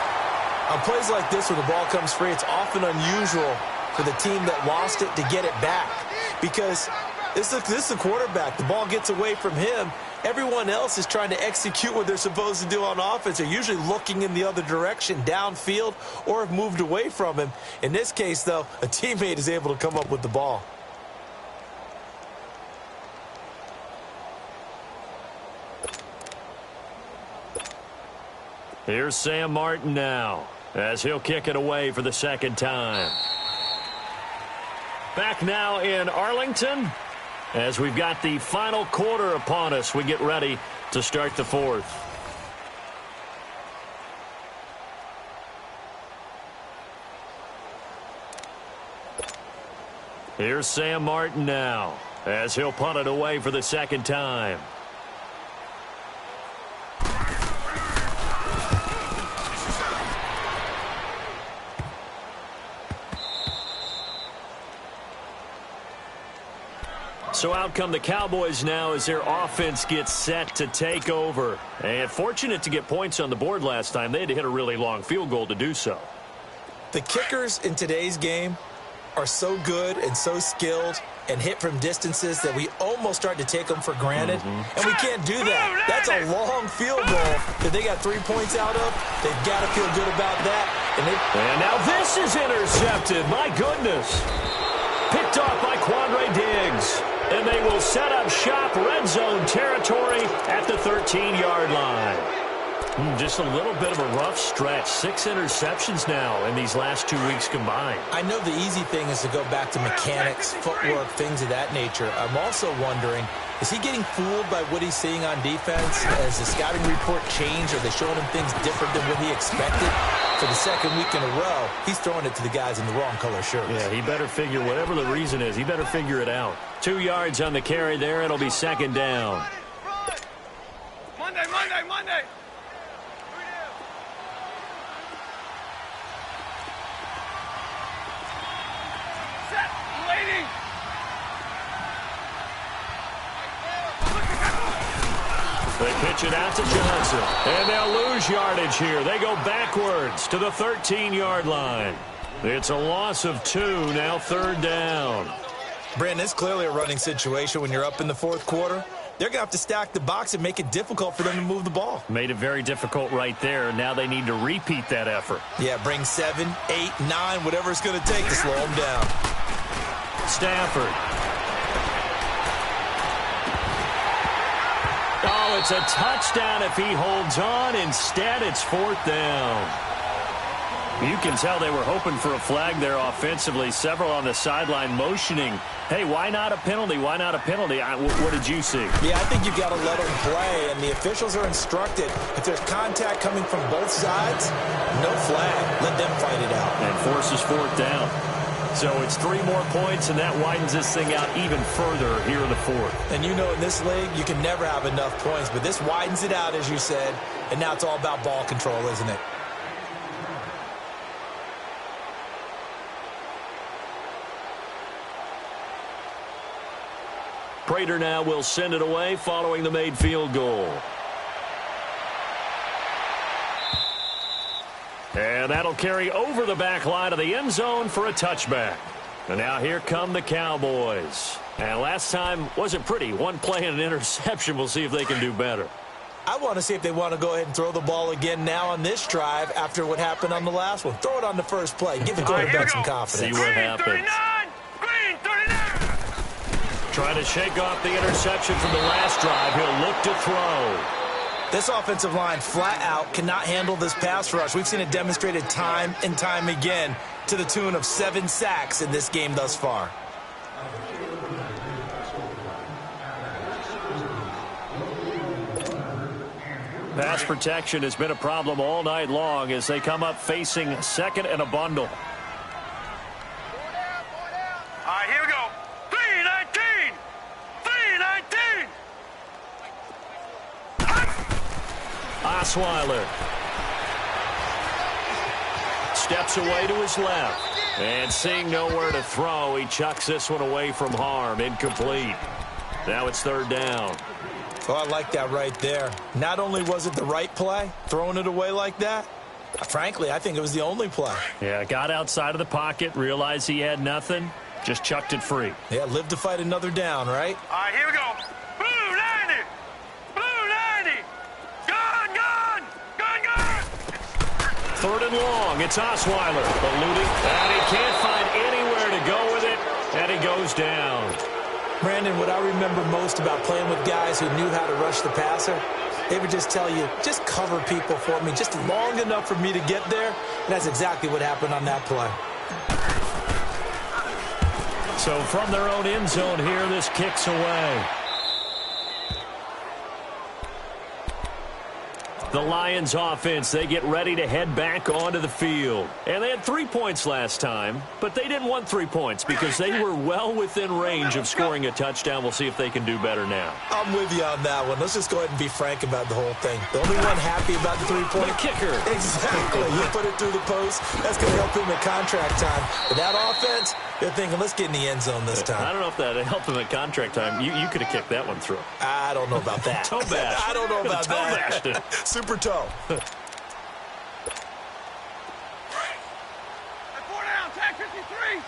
On plays like this where the ball comes free, it's often unusual for the team that lost it to get it back. Because this is a quarterback. The ball gets away from him. Everyone else is trying to execute what they're supposed to do on offense. They're usually looking in the other direction, downfield, or have moved away from him. In this case, though, a teammate is able to come up with the ball. Here's Sam Martin now, as he'll kick it away for the second time. Back now in Arlington, as we've got the final quarter upon us. We get ready to start the fourth. Here's Sam Martin now, as he'll punt it away for the second time. So out come the Cowboys now as their offense gets set to take over. And fortunate to get points on the board last time. They had to hit a really long field goal to do so. The kickers in today's game are so good and so skilled and hit from distances that we almost start to take them for granted. And we can't do that. That's a long field goal that they got 3 points out of. They've got to feel good about that. And now this is intercepted. My goodness. Picked off by Quandre Diggs. And they will set up shop, red zone territory at the 13-yard line. Just a little bit of a rough stretch. 6 interceptions now in these last 2 weeks combined. I know the easy thing is to go back to mechanics, footwork, things of that nature. I'm also wondering, is he getting fooled by what he's seeing on defense? Has the scouting report changed? Are they showing him things different than what he expected? For the second week in a row, he's throwing it to the guys in the wrong color shirts. Yeah, he better figure, whatever the reason is, he better figure it out. 2 yards on the carry there. It'll be second down. Monday. Set, lady. They pitch it out to Johnson. And they'll lose yardage here. They go backwards to the 13-yard line. It's a loss of 2, now third down. Brandon, it's clearly a running situation when you're up in the fourth quarter. They're going to have to stack the box and make it difficult for them to move the ball. Made it very difficult right there. Now they need to repeat that effort. Yeah, bring 7, 8, 9, whatever it's going to take to slow them down. Stafford. Oh, it's a touchdown if he holds on. Instead, it's fourth down. You can tell they were hoping for a flag there offensively. Several on the sideline motioning, hey, why not a penalty? Why not a penalty? What did you see? Yeah, I think you've got to let them play, and the officials are instructed, if there's contact coming from both sides, no flag. Let them fight it out. And forces fourth down. So it's 3 more points, and that widens this thing out even further here in the fourth. And you know, in this league, you can never have enough points, but this widens it out, as you said, and now it's all about ball control, isn't it? Prater now will send it away following the made field goal. And that'll carry over the back line of the end zone for a touchback. And now here come the Cowboys. And last time wasn't pretty. One play and an interception. We'll see if they can do better. I want to see if they want to go ahead and throw the ball again now on this drive after what happened on the last one. Throw it on the first play. Give the quarterback some confidence. See what happens. Green 39. Trying to shake off the interception from the last drive. He'll look to throw. This offensive line flat out cannot handle this pass rush. We've seen it demonstrated time and time again to the tune of 7 sacks in this game thus far. Pass protection has been a problem all night long as they come up facing second and a bundle. All right, here we go. 319. 319. Osweiler steps away to his left. And seeing nowhere to throw, he chucks this one away from harm. Incomplete. Now it's third down. Oh, I like that right there. Not only was it the right play, throwing it away like that, frankly, I think it was the only play. Yeah, got outside of the pocket, realized he had nothing, just chucked it free. Yeah, live to fight another down, right? All right, here we go. Blue 90. Blue 90. Gone. Third and long. It's Osweiler eluding, and he can't find anywhere to go with it, and he goes down. Brandon, what I remember most about playing with guys who knew how to rush the passer, they would just tell you, just cover people for me, just long enough for me to get there. And that's exactly what happened on that play. So from their own end zone here, this kicks away. The Lions offense, they get ready to head back onto the field. And they had 3 points last time, but they didn't want 3 points because they were well within range of scoring a touchdown. We'll see if they can do better now. I'm with you on that one. Let's just go ahead and be frank about the whole thing. The only one happy about the 3-point. The kicker. Exactly. You put it through the post. That's going to help him at contract time. But that offense, they're thinking, let's get in the end zone this time. I don't know if that helped him at contract time. You could have kicked that one through. I don't know about that. Toe bash. I don't know about Toe that. bashed it. Super toe. Let's 4 down. Tag 53.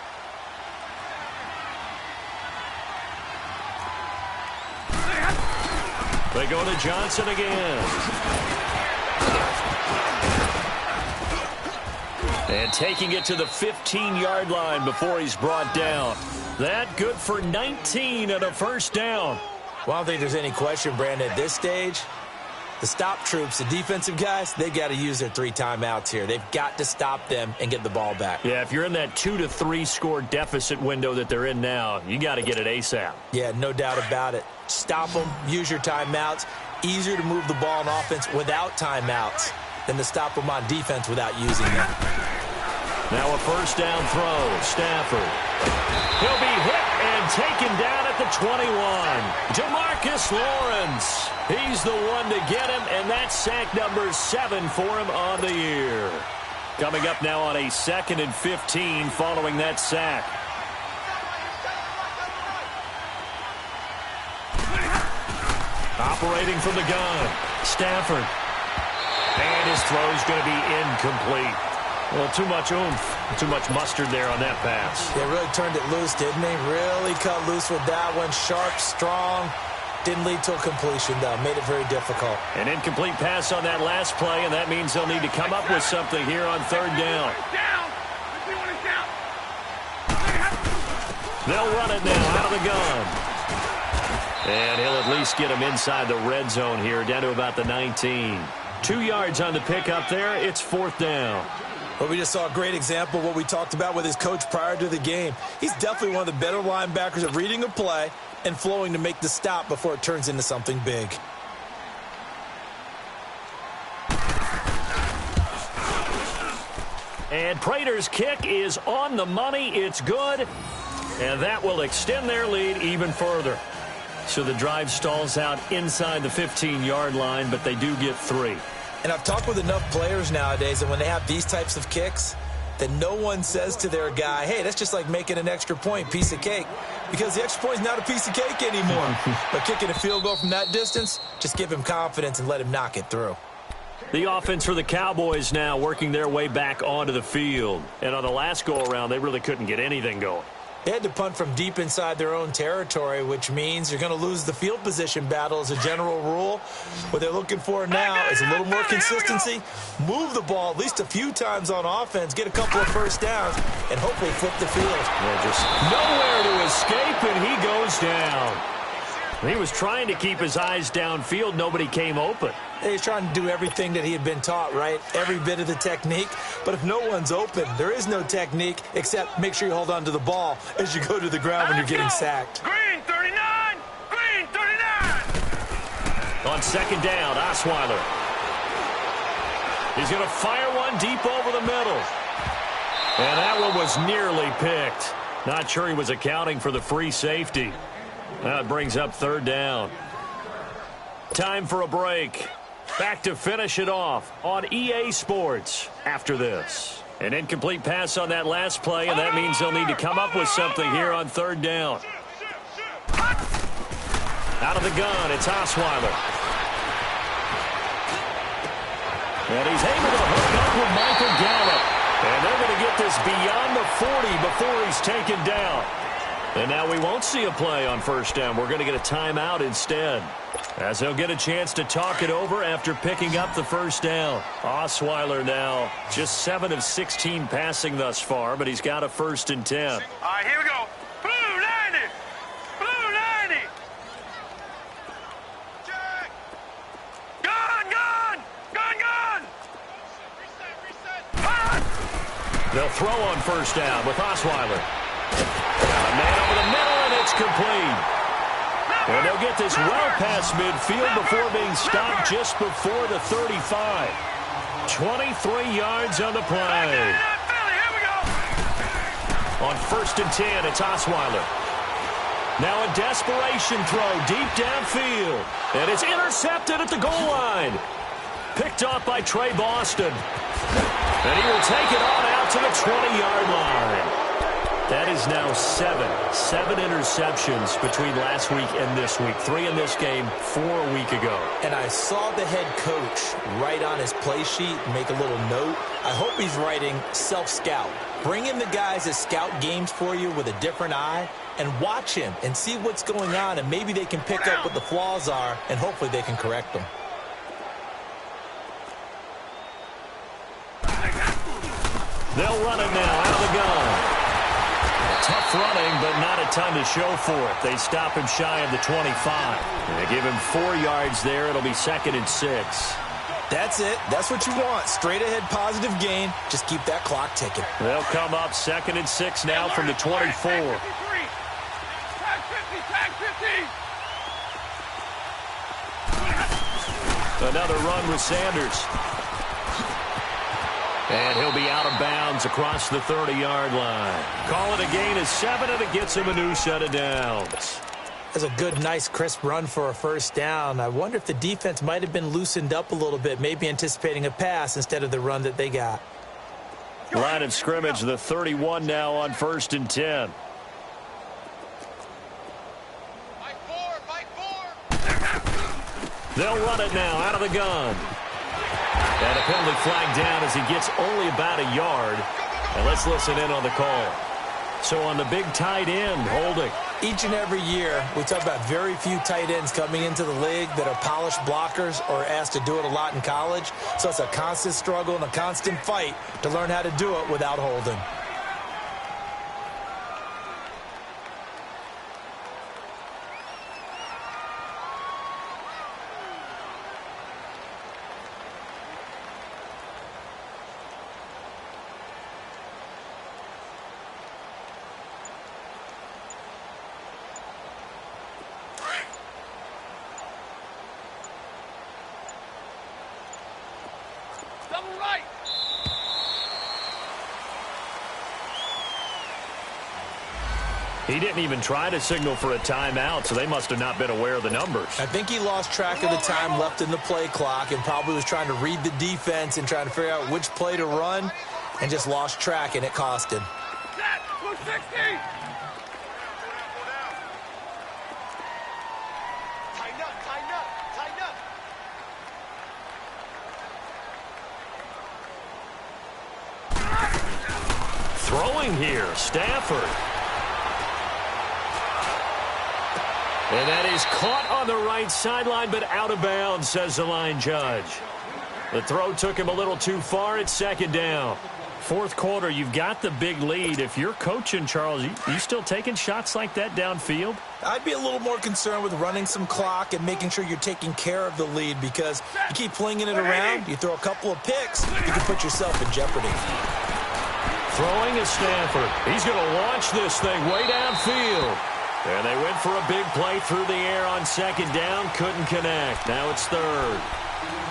They go to Johnson again. And taking it to the 15-yard line before he's brought down. That good for 19 and a first down. Well, I don't think there's any question, Brandon, at this stage. The stop troops, the defensive guys, they got to use their 3 timeouts here. They've got to stop them and get the ball back. Yeah, if you're in that 2 to 3 score deficit window that they're in now, you got to get it ASAP. Yeah, no doubt about it. Stop them, use your timeouts. Easier to move the ball on offense without timeouts than to stop them on defense without using them. Now a first down throw. Stafford. He'll be hit and taken down at the 21. Demarcus Lawrence. He's the one to get him, and that's sack number 7 for him on the year. Coming up now on a 2nd and 15 following that sack. Operating from the gun. Stafford. And his throw's going to be incomplete. Well, too much oomph, too much mustard there on that pass. They really turned it loose, didn't they? Really cut loose with that one. Sharp, strong. Didn't lead to a completion, though. Made it very difficult. An incomplete pass on that last play, and that means they'll need to come up with something here on third down. They'll run it now out of the gun. And he'll at least get him inside the red zone here, down to about the 19. 2 yards on the pickup there. It's 4th down. Well, we just saw a great example of what we talked about with his coach prior to the game. He's definitely one of the better linebackers at reading a play and flowing to make the stop before it turns into something big. And Prater's kick is on the money. It's good. And that will extend their lead even further. So the drive stalls out inside the 15-yard line, but they do get 3. And I've talked with enough players nowadays that when they have these types of kicks, that no one says to their guy, hey, that's just like making an extra point, piece of cake. Because the extra point is not a piece of cake anymore. But kicking a field goal from that distance, just give him confidence and let him knock it through. The offense for the Cowboys now working their way back onto the field. And on the last go-around, they really couldn't get anything going. They had to punt from deep inside their own territory, which means you're going to lose the field position battle as a general rule. What they're looking for now is a little more consistency, move the ball at least a few times on offense, get a couple of first downs, and hopefully flip the field. Yeah, just nowhere to escape, and he goes down. He was trying to keep his eyes downfield. Nobody came open. He's trying to do everything that he had been taught, right? Every bit of the technique. But if no one's open, there is no technique except make sure you hold on to the ball as you go to the ground when you're getting sacked. Green 39! Green 39! On second down, Osweiler. He's going to fire one deep over the middle. And that one was nearly picked. Not sure he was accounting for the free safety. That brings up third down. Time for a break. Back to finish it off on EA Sports after this. An incomplete pass on that last play, and that means they'll need to come up with something here on third down. Out of the gun, it's Osweiler. And he's able to hook up with Michael Gallup. And they're going to get this beyond the 40 before he's taken down. And now we won't see a play on first down. We're going to get a timeout instead, as they'll get a chance to talk it over after picking up the first down. Osweiler now just 7 of 16 passing thus far, but he's got a 1st and 10. All right, here we go. Blue 90! Blue 90! Check! Gun, gun! Gun, gun! Reset! They'll throw on first down with Osweiler. Got a man over the middle, and it's complete. And they'll get this well past midfield before being stopped just before the 35. 23 yards on the play. On 1st and 10, it's Osweiler. Now a desperation throw deep downfield. And it's intercepted at the goal line. Picked off by Trey Boston. And he will take it on out to the 20-yard line. That is now 7 interceptions between last week and this week. 3 in this game, 4 a week ago. And I saw the head coach write on his play sheet, make a little note. I hope he's writing self-scout. Bring in the guys that scout games for you with a different eye and watch him and see what's going on, and maybe they can pick up what the flaws are, and hopefully they can correct them. They'll run it now out of the gun. Tough running, but not a ton to show for it. They stop him shy of the 25. And they give him 4 yards there. It'll be 2nd and 6. That's it. That's what you want. Straight ahead positive gain. Just keep that clock ticking. They'll come up 2nd and 6 now from the 24. Tag 50, tag 50. Another run with Sanders. And he'll be out of bounds across the 30-yard line. Call it a gain of 7, and it gets him a new set of downs. That's a good, nice, crisp run for a first down. I wonder if the defense might have been loosened up a little bit, maybe anticipating a pass instead of the run that they got. Line of scrimmage, the 31 now on 1st and 10. Mike 4! They'll run it now out of the gun. And a penalty flag down as he gets only about a yard. And let's listen in on the call. So on the big tight end, holding. Each and every year, we talk about very few tight ends coming into the league that are polished blockers or asked to do it a lot in college. So it's a constant struggle and a constant fight to learn how to do it without holding. right. He didn't even try to signal for a timeout, so they must have not been aware of the numbers. I think he lost track of the time left in the play clock and probably was trying to read the defense and trying to figure out which play to run and just lost track, and it cost him. Set. 260. Tighten up, tighten up, tighten up. Throwing here, Stafford. And that is caught on the right sideline, but out of bounds, says the line judge. The throw took him a little too far. It's second down. Fourth quarter, you've got the big lead. If you're coaching, Charles, you still taking shots like that downfield? I'd be a little more concerned with running some clock and making sure you're taking care of the lead, because you keep flinging it around, you throw a couple of picks, you can put yourself in jeopardy. Throwing is Stafford. He's going to launch this thing way downfield. And they went for a big play through the air on second down. Couldn't connect. Now it's third.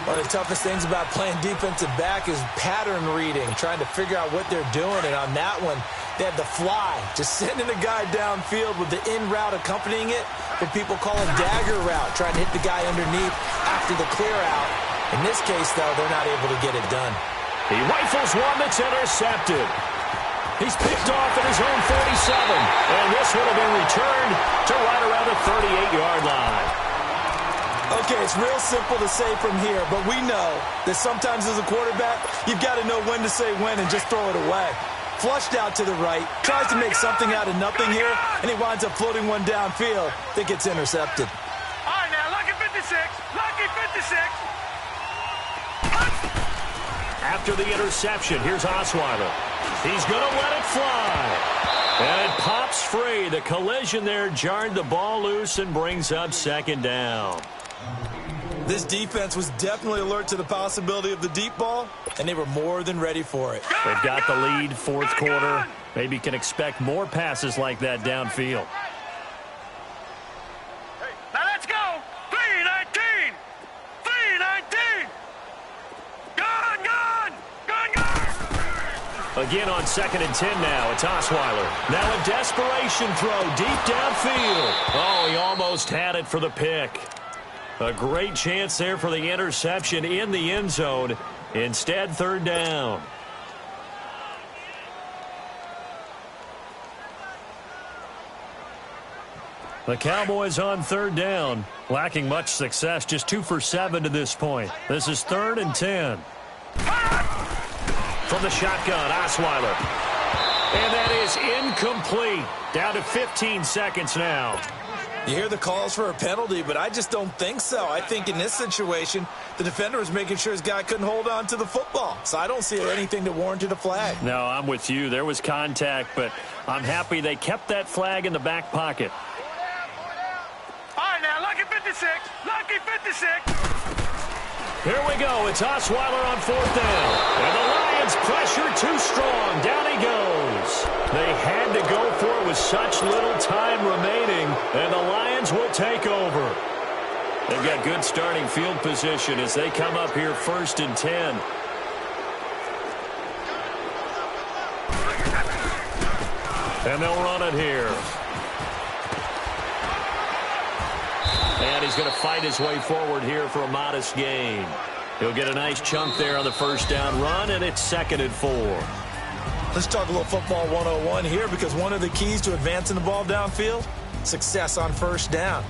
One of the toughest things about playing defensive back is pattern reading, trying to figure out what they're doing. And on that one, they had the fly, just sending a guy downfield with the in route accompanying it, what people call a dagger route, trying to hit the guy underneath after the clear out. In this case, though, they're not able to get it done. He rifles one that's intercepted. He's picked off at his own 47, and this will have been returned to right around the 38-yard line. Okay, it's real simple to say from here, but we know that sometimes as a quarterback, you've got to know when to say when and just throw it away. Flushed out to the right, tries to make something out of nothing here, and he winds up floating one downfield that gets intercepted. All right, now, lucky 56. Lucky 56. After the interception, here's Osweiler. He's going to let it fly. And it pops free. The collision there jarred the ball loose and brings up second down. This defense was definitely alert to the possibility of the deep ball, and they were more than ready for it. They've got the lead, fourth quarter. Maybe can expect more passes like that downfield. Now let's go. 319. 319. Gone, gone. Gone, gone. Again on 2nd and 10 now. It's Osweiler. Now a desperation throw deep downfield. Oh, he almost had it for the pick. A great chance there for the interception in the end zone. Instead, third down. The Cowboys on third down, lacking much success, just 2 for 7 to this point. This is 3rd and 10. From the shotgun, Osweiler. And that is incomplete. Down to 15 seconds now. You hear the calls for a penalty, but I just don't think so. I think in this situation, the defender was making sure his guy couldn't hold on to the football. So I don't see anything that warranted a flag. No, I'm with you. There was contact, but I'm happy they kept that flag in the back pocket. All right, now, lucky 56. Lucky 56. Here we go. It's Osweiler on 4th down. And the Lions pressure too strong. Down he goes. They had to go for it with such little time remaining, and the Lions will take over. They've got good starting field position as they come up here 1st and 10. And they'll run it here. And he's going to fight his way forward here for a modest gain. He'll get a nice chunk there on the first down run, and it's 2nd and 4. Let's talk a little football 101 here, because one of the keys to advancing the ball downfield, success on first down.